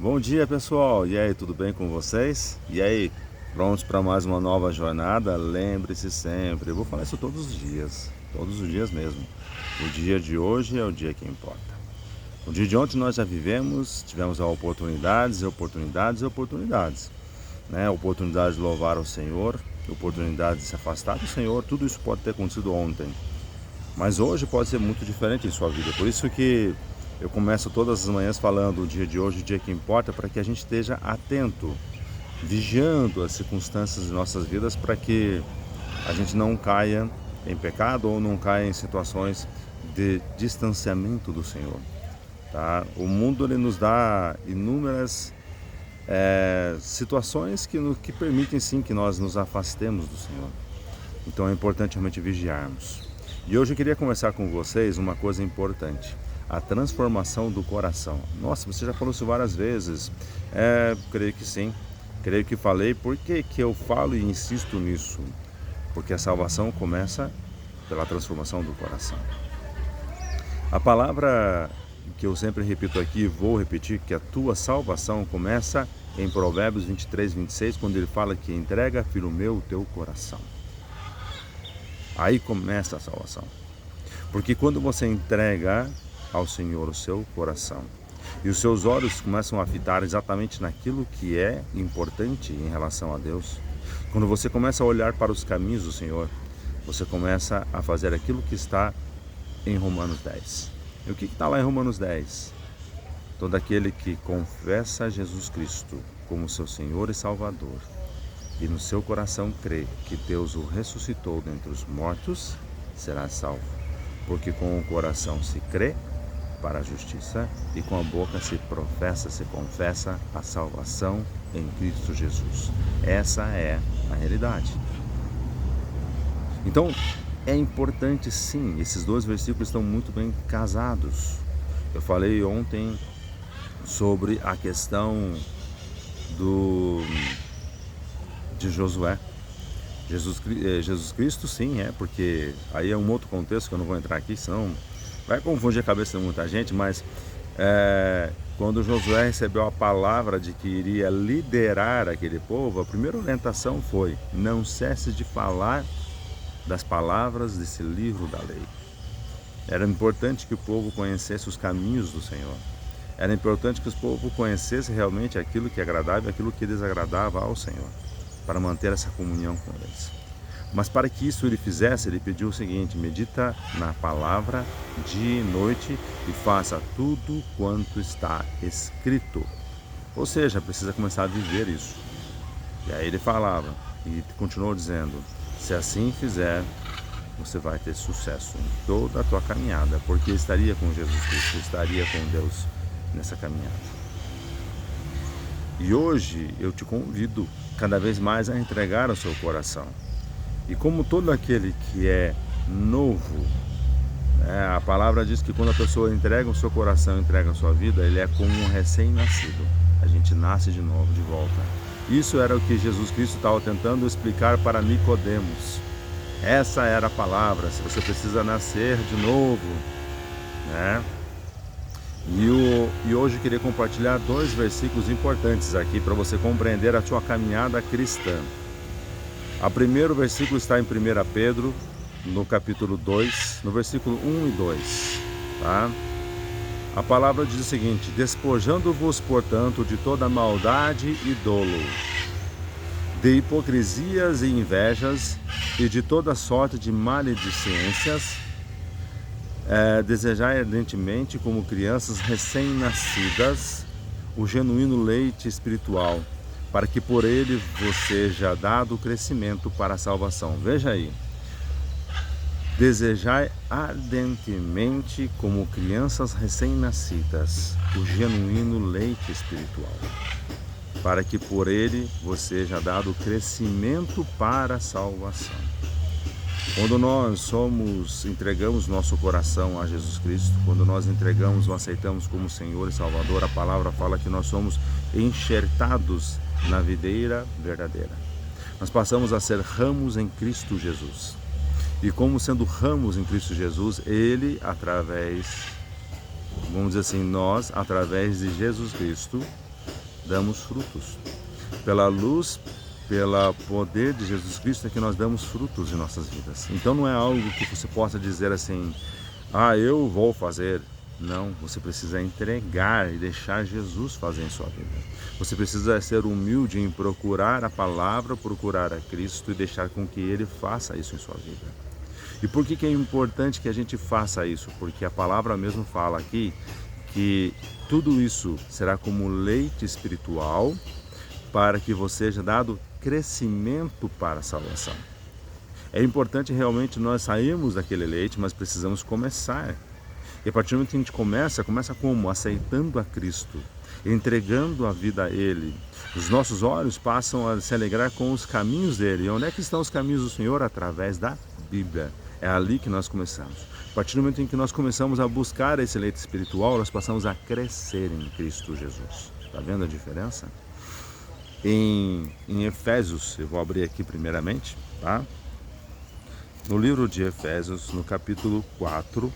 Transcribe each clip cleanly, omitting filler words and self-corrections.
Bom dia, pessoal. E aí, tudo bem com vocês? E aí, prontos para mais uma nova jornada? Lembre-se sempre, eu vou falar isso todos os dias mesmo. O dia de hoje é o dia que importa. O dia de ontem nós já vivemos, tivemos oportunidades, né? Oportunidade de louvar o Senhor, oportunidade de se afastar do Senhor, tudo isso pode ter acontecido ontem. Mas hoje pode ser muito diferente em sua vida. Por isso que eu começo todas as manhãs falando o dia de hoje, o dia que importa, para que a gente esteja atento, vigiando as circunstâncias de nossas vidas, para que a gente não caia em pecado ou não caia em situações de distanciamento do Senhor. Tá? O mundo ele nos dá inúmeras situações que permitem sim que nós nos afastemos do Senhor. Então é importante realmente vigiarmos. E hoje eu queria conversar com vocês uma coisa importante: a transformação do coração. Nossa, você já falou isso várias vezes. Creio que sim. Creio que falei. Por que eu falo e insisto nisso? Porque a salvação começa pela transformação do coração. A palavra que eu sempre repito aqui, vou repetir, que a tua salvação começa em Provérbios 23, 26, quando ele fala que entrega, filho meu, o teu coração. Aí começa a salvação. Porque quando você entrega ao Senhor o seu coração e os seus olhos começam a fitar exatamente naquilo que é importante em relação a Deus, quando você começa a olhar para os caminhos do Senhor, você começa a fazer aquilo que está em Romanos 10. E o que está lá em Romanos 10? Todo aquele que confessa Jesus Cristo como seu Senhor e Salvador e no seu coração crê que Deus o ressuscitou dentre os mortos, será salvo. Porque com o coração se crê para a justiça e com a boca se professa, se confessa a salvação em Cristo Jesus. Essa é a realidade. Então, é importante sim, esses dois versículos estão muito bem casados. Eu falei ontem sobre a questão de Josué. Jesus Cristo sim, porque aí é um outro contexto que eu não vou entrar aqui, senão vai confundir a cabeça de muita gente, mas quando Josué recebeu a palavra de que iria liderar aquele povo, a primeira orientação foi: não cesse de falar das palavras desse livro da lei. Era importante que o povo conhecesse os caminhos do Senhor. Era importante que o povo conhecesse realmente aquilo que agradava e aquilo que desagradava ao Senhor, para manter essa comunhão com eles. Mas para que isso ele fizesse, ele pediu o seguinte: medita na palavra dia e noite e faça tudo quanto está escrito. Ou seja, precisa começar a viver isso. E aí ele falava e continuou dizendo: se assim fizer, você vai ter sucesso em toda a tua caminhada, porque estaria com Jesus Cristo, estaria com Deus nessa caminhada. E hoje eu te convido cada vez mais a entregar o seu coração. E como todo aquele que é novo, a palavra diz que quando a pessoa entrega o seu coração, entrega a sua vida, ele é como um recém-nascido. A gente nasce de novo, de volta. Isso era o que Jesus Cristo estava tentando explicar para Nicodemos. Essa era a palavra: se você precisa nascer de novo, né? E hoje eu queria compartilhar dois versículos importantes aqui para você compreender a sua caminhada cristã. O primeiro versículo está em 1 Pedro, no capítulo 2, no versículo 1 e 2. Tá? A palavra diz o seguinte: despojando-vos, portanto, de toda maldade e dolo, de hipocrisias e invejas, e de toda sorte de maledicências, desejai ardentemente, como crianças recém-nascidas, o genuíno leite espiritual, para que por ele vos seja dado o crescimento para a salvação. Veja aí: desejai ardentemente, como crianças recém-nascidas, o genuíno leite espiritual, para que por ele vos seja dado o crescimento para a salvação. Quando nós entregamos nosso coração a Jesus Cristo, quando nós entregamos ou aceitamos como Senhor e Salvador, a palavra fala que nós somos enxertados na videira verdadeira. Nós passamos a ser ramos em Cristo Jesus. E como sendo ramos em Cristo Jesus, Ele, através, vamos dizer assim, nós, através de Jesus Cristo, damos frutos. Pela luz, pelo poder de Jesus Cristo é que nós damos frutos em nossas vidas. Então não é algo que você possa dizer assim, eu vou fazer. Não, você precisa entregar e deixar Jesus fazer em sua vida. Você precisa ser humilde em procurar a palavra, procurar a Cristo e deixar com que Ele faça isso em sua vida. E por que é importante que a gente faça isso? Porque a palavra mesmo fala aqui que tudo isso será como leite espiritual para que você seja dado crescimento para a salvação. É importante realmente nós sairmos daquele leite, mas precisamos começar. E a partir do momento que a gente começa como? Aceitando a Cristo, entregando a vida a Ele. Os nossos olhos passam a se alegrar com os caminhos dEle. E onde é que estão os caminhos do Senhor? Através da Bíblia. É ali que nós começamos. A partir do momento em que nós começamos a buscar esse leite espiritual, nós passamos a crescer em Cristo Jesus. Está vendo a diferença? Em Efésios, eu vou abrir aqui primeiramente, tá? No livro de Efésios, no capítulo 4,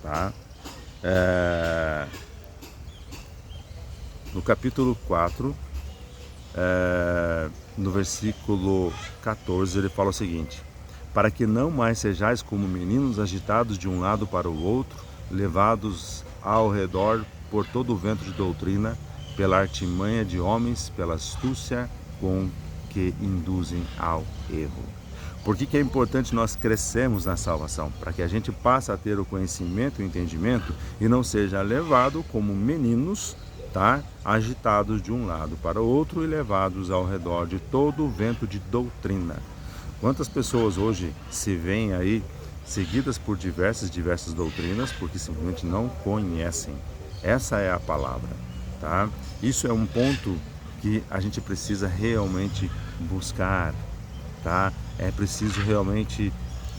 tá? No capítulo 4, no versículo 14, ele fala o seguinte: para que não mais sejais como meninos agitados de um lado para o outro, levados ao redor por todo o vento de doutrina, pela artimanha de homens, pela astúcia com que induzem ao erro. Por que é importante nós crescermos na salvação? Para que a gente passe a ter o conhecimento e o entendimento e não seja levado como meninos, tá? Agitados de um lado para o outro e levados ao redor de todo o vento de doutrina. Quantas pessoas hoje se veem aí seguidas por diversas doutrinas porque simplesmente não conhecem? Essa é a palavra, tá? Isso é um ponto que a gente precisa realmente buscar, tá? É preciso realmente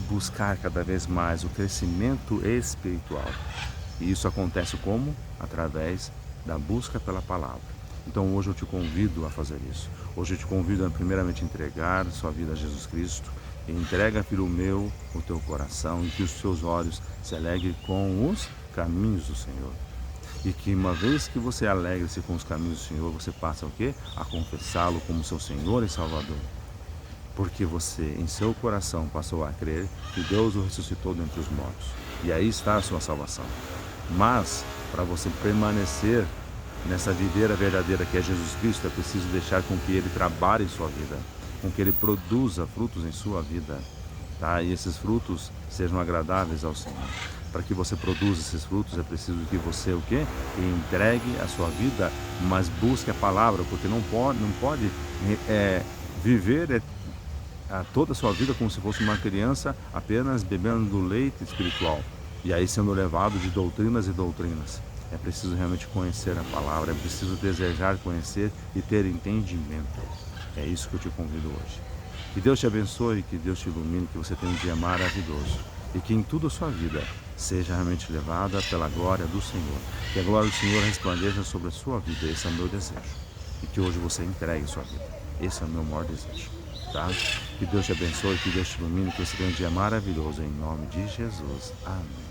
buscar cada vez mais o crescimento espiritual. E isso acontece como? Através da busca pela palavra. Então hoje eu te convido a fazer isso. Hoje eu te convido a primeiramente entregar sua vida a Jesus Cristo. E entrega, filho meu, o teu coração e que os seus olhos se alegrem com os caminhos do Senhor. E que uma vez que você alegre-se com os caminhos do Senhor, você passa o quê? A confessá-lo como seu Senhor e Salvador. Porque você, em seu coração, passou a crer que Deus o ressuscitou dentre os mortos. E aí está a sua salvação. Mas, para você permanecer nessa videira verdadeira que é Jesus Cristo, é preciso deixar com que Ele trabalhe em sua vida, com que Ele produza frutos em sua vida, tá? E esses frutos sejam agradáveis ao Senhor. Para que você produza esses frutos, é preciso que você o quê? Entregue a sua vida, mas busque a palavra, porque não pode viver toda a sua vida como se fosse uma criança apenas bebendo do leite espiritual e aí sendo levado de doutrinas e doutrinas. É preciso realmente conhecer a palavra, é preciso desejar conhecer e ter entendimento. É isso que eu te convido hoje. Que Deus te abençoe, que Deus te ilumine, que você tenha um dia maravilhoso e que em tudo a sua vida seja realmente levada pela glória do Senhor. Que a glória do Senhor resplandeça sobre a sua vida. Esse é o meu desejo. E que hoje você entregue a sua vida. Esse é o meu maior desejo. Tá? Que Deus te abençoe, que Deus te ilumine, que você tenha um dia maravilhoso em nome de Jesus. Amém.